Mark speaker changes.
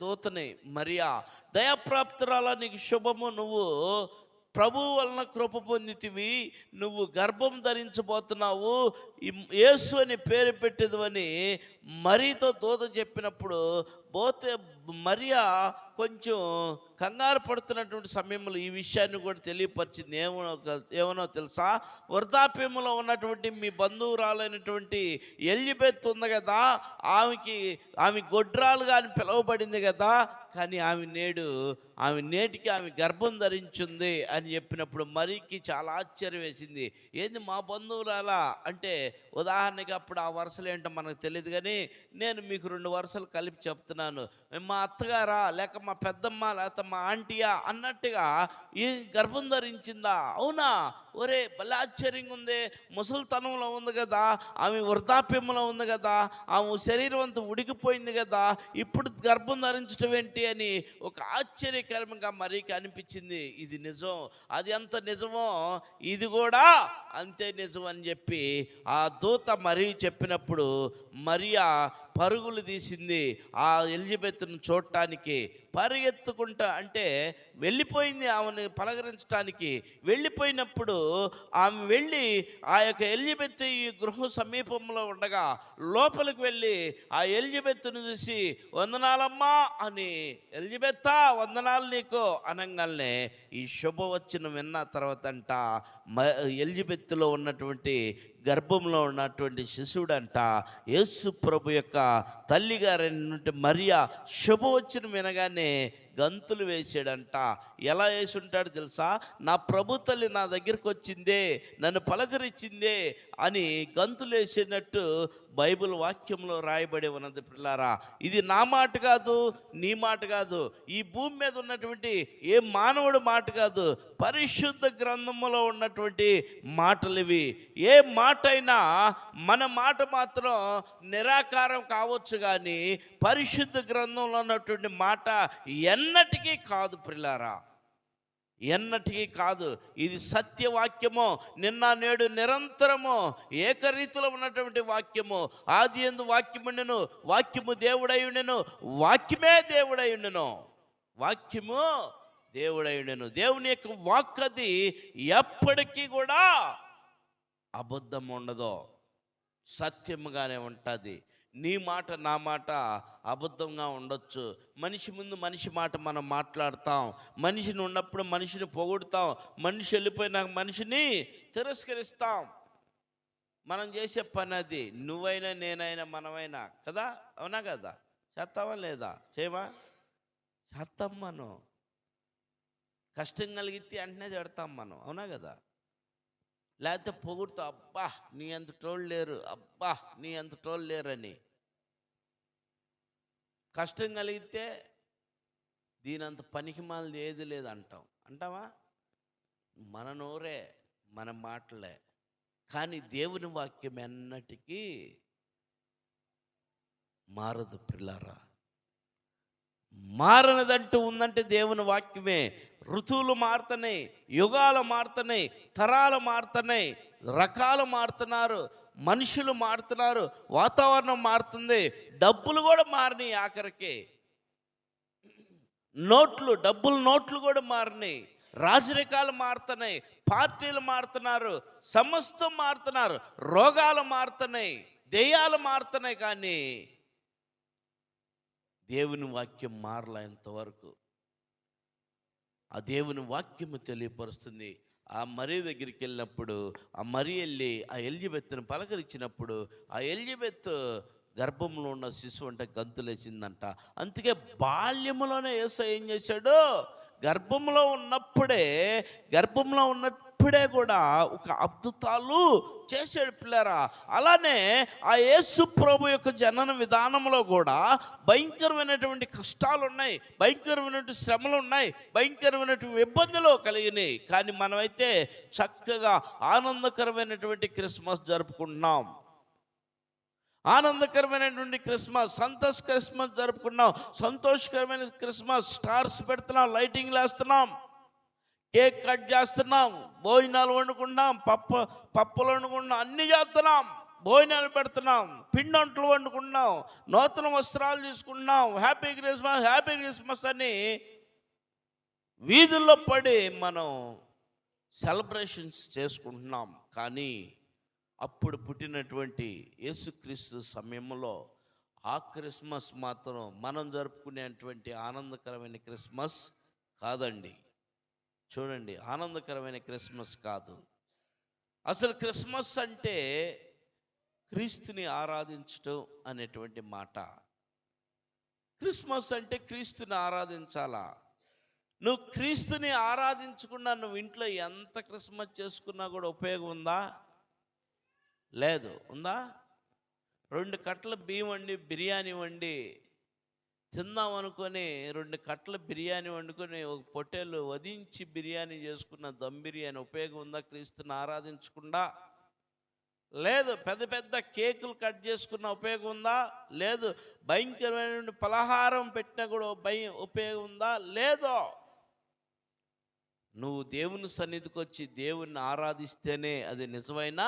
Speaker 1: దూతని, మరియా దయాప్రాప్తురాలా నీకు శుభము, నువ్వు ప్రభువు వలన కృప పొందితివి, నువ్వు గర్భం ధరించబోతున్నావు, యేసు అని పేరు పెట్టేదని మరీతో దూత చెప్పినప్పుడు పోతే మరియా కొంచెం కంగారు పడుతున్నటువంటి సమయంలో ఈ విషయాన్ని కూడా తెలియపరిచింది. ఏమనో తెలుసా? వృద్ధాప్యంలో ఉన్నటువంటి మీ బంధువురాలైనటువంటి ఎలిజబెత్ ఉంది కదా, ఆమె గొడ్రాలుగా అని పిలువబడింది కదా, కానీ ఆమె నేటికి గర్భం ధరించింది అని చెప్పినప్పుడు మరీకి చాలా ఆశ్చర్యం వేసింది. ఏంది మా బంధువురాలా అంటే, ఉదాహరణకి అప్పుడు ఆ వరుసలు ఏంటో మనకు తెలియదు, కానీ నేను మీకు 2 వరుసలు కలిపి చెప్తున్నాను. మా అత్తగారా, లేక మా పెద్దమ్మ, లేకపోతే మా ఆంటీయా అన్నట్టుగా ఈ గర్భం ధరించిందా? అవునా? ఒరే భలే ఆశ్చర్యంగా ఉంది, ముసలితనంలో ఉంది కదా, ఆమె వృద్ధాప్యంలో ఉంది కదా, ఆమె శరీరం అంతా ఉడికిపోయింది కదా, ఇప్పుడు గర్భం ధరించడం ఏంటి అని ఒక ఆశ్చర్యకరంగా మరీకి అనిపించింది. ఇది నిజం, అది ఎంత నిజమో ఇది కూడా అంతే నిజం అని చెప్పి ఆ దూత మరీ చెప్పినప్పుడు మరియా పరుగులు తీసింది ఆ ఎలిజబెత్ను చూడటానికి. పరిగెత్తుకుంటా అంటే వెళ్ళిపోయింది ఆమెను పలకరించడానికి. వెళ్ళిపోయినప్పుడు ఆమె వెళ్ళి ఆ యొక్క ఎలిజబెత్ ఈ గృహ సమీపంలో ఉండగా లోపలికి వెళ్ళి ఆ ఎలిజబెత్ను చూసి వందనాలమ్మా అని, ఎలిజబెత్తా వందనాలు నీకు అనగానే ఈ శుభవచనం విన్న తర్వాత అంట ఎలిజబెత్తులో ఉన్నటువంటి గర్భంలో ఉన్నటువంటి శిశువుడంట యేసు ప్రభు యొక్క తల్లిగారైనటువంటి మరియా శుభవచనం వినగానే గంతులు వేసాడంట. ఎలా వేసి ఉంటాడు తెలుసా? నా ప్రభు తల్లి నా దగ్గరికి వచ్చిందే, నన్ను పలకరించిందే అని గంతులు వేసినట్టు బైబిల్ వాక్యంలో రాయబడి ఉన్నది. పిల్లారా, ఇది నా మాట కాదు, నీ మాట కాదు, ఈ భూమి మీద ఉన్నటువంటి ఏ మానవుడు మాట కాదు, పరిశుద్ధ గ్రంథంలో ఉన్నటువంటి మాటలు ఇవి. ఏ మాట అయినా మన మాట మాత్రం నిరాకారం కావచ్చు, కానీ పరిశుద్ధ గ్రంథంలో ఉన్నటువంటి మాట ఎన్నటికీ కాదు పిల్లారా, ఎన్నటికీ కాదు. ఇది సత్యవాక్యము, నిన్న నేడు నిరంతరము ఏకరీతిలో ఉన్నటువంటి వాక్యము. ఆది యందు వాక్యముండెను, వాక్యము దేవుడై ఉండెను, వాక్యమే దేవుడై ఉండెను, వాక్యము దేవుడై ఉండెను. దేవుని యొక్క వాక్ అది ఎప్పటికీ కూడా అబద్ధం ఉండదు, సత్యముగానే ఉంటుంది. నీ మాట నా మాట అబద్ధంగా ఉండొచ్చు. మనిషి ముందు మనిషి మాట మనం మాట్లాడతాం, మనిషిని ఉన్నప్పుడు మనిషిని పొగుడుతాం, మనిషి వెళ్ళిపోయినాక మనిషిని తిరస్కరిస్తాం. మనం చేసే పని అది, నువ్వైనా నేనైనా మనమైనా కదా, అవునా కదా? చేస్తావా లేదా? చేయమా? చేస్తాం. మనం కష్టం కలిగితే వెంటనే తిడతాం మనం, అవునా కదా? లేకపోతే పొగుడుతా, అబ్బా నీ అంత టోళ్ళు లేరు, అబ్బా నీ అంత టోళ్ళు లేరని. కష్టం కలిగితే దీనంత పనికి మాలది ఏది లేదు అంటాం, అంటావా? మన నోరే, మన మాటలే. కానీ దేవుని వాక్యం ఎన్నటికీ మారదు పిల్లారా. మారనదంటూ ఉందంటే దేవుని వాక్యమే. ఋతువులు మారుతున్నాయి, యుగాలు మారుతున్నాయి, తరాలు మారుతున్నాయి, రకాలు మారుతున్నారు, మనుషులు మారుతున్నారు, వాతావరణం మారుతుంది, డబ్బులు కూడా మారినాయి. ఆఖరికి డబ్బుల నోట్లు కూడా మారినాయి, రాజరికాలు మారుతున్నాయి, పార్టీలు మారుతున్నారు, సమస్తం మారుతున్నారు, రోగాలు మారుతున్నాయి, దెయ్యాలు మారుతున్నాయి, కానీ దేవుని వాక్యం మారలా ఇంతవరకు. ఆ దేవుని వాక్యము తెలియపరుస్తుంది. ఆ మరీ దగ్గరికి వెళ్ళినప్పుడు ఆ మరీ వెళ్ళి ఆ ఎలిజబెత్తును పలకరించినప్పుడు ఆ ఎలిజబెత్ గర్భంలో ఉన్న శిశువు అంటే గంతులేసిందంట. అందుకే బాల్యములోనే యేసయ్య ఏం చేశాడు? గర్భంలో ఉన్నప్పుడే కూడా ఒక అద్భుతాలు చేసాడు పిల్లరా. అలానే ఆ యేసు ప్రభు యొక్క జనన విధానంలో కూడా భయంకరమైనటువంటి కష్టాలు ఉన్నాయి, భయంకరమైనటువంటి శ్రమలు ఉన్నాయి, భయంకరమైనటువంటి ఇబ్బందులు కలిగినాయి. కానీ మనమైతే చక్కగా ఆనందకరమైనటువంటి క్రిస్మస్ జరుపుకుంటున్నాం. ఆనందకరమైనటువంటి క్రిస్మస్, క్రిస్మస్ జరుపుకున్నాం. సంతోషకరమైన క్రిస్మస్, స్టార్స్ పెడుతున్నాం, లైటింగ్లు వేస్తున్నాం, కేక్ కట్ చేస్తున్నాం, భోజనాలు వండుకుంటున్నాం, పప్పులు వండుకుంటున్నాం, అన్నీ చేస్తున్నాం. భోజనాలు పెడుతున్నాం, పిండొంటలు వండుకుంటున్నాం, నూతన వస్త్రాలు తీసుకుంటున్నాం, హ్యాపీ క్రిస్మస్ హ్యాపీ క్రిస్మస్ అని వీధుల్లో పడి మనం సెలబ్రేషన్స్ చేసుకుంటున్నాం. కానీ అప్పుడు పుట్టినటువంటి యేసుక్రీస్తు సమయంలో ఆ క్రిస్మస్ మాత్రం మనం జరుపుకునేటువంటి ఆనందకరమైన క్రిస్మస్ కాదండి. చూడండి, ఆనందకరమైన క్రిస్మస్ కాదు. అసలు క్రిస్మస్ అంటే క్రీస్తుని ఆరాధించటం అనేటువంటి మాట. క్రిస్మస్ అంటే క్రీస్తుని ఆరాధించాలా. నువ్వు క్రీస్తుని ఆరాధించకుండా నువ్వు ఇంట్లో ఎంత క్రిస్మస్ చేసుకున్నా కూడా ఉపయోగం ఉందా? లేదు. ఉందా? 2 కట్టల బియ్యం వండి బిర్యానీ వండి తిందాం అనుకొని 2 కట్టల బిర్యానీ వండుకొని ఒక పొట్టేలు వధించి బిర్యానీ చేసుకున్న దమ్ బిర్యానీ ఉపయోగం ఉందా క్రీస్తుని ఆరాధించకుండా? లేదు. పెద్ద పెద్ద కేకులు కట్ చేసుకున్న ఉపయోగం ఉందా? లేదు. భయంకరమైన పలహారం పెట్టినా కూడా ఉపయోగం ఉందా? లేదు. నువ్వు దేవుని సన్నిధికి వచ్చి దేవుణ్ణి ఆరాధిస్తేనే అది నిజమైన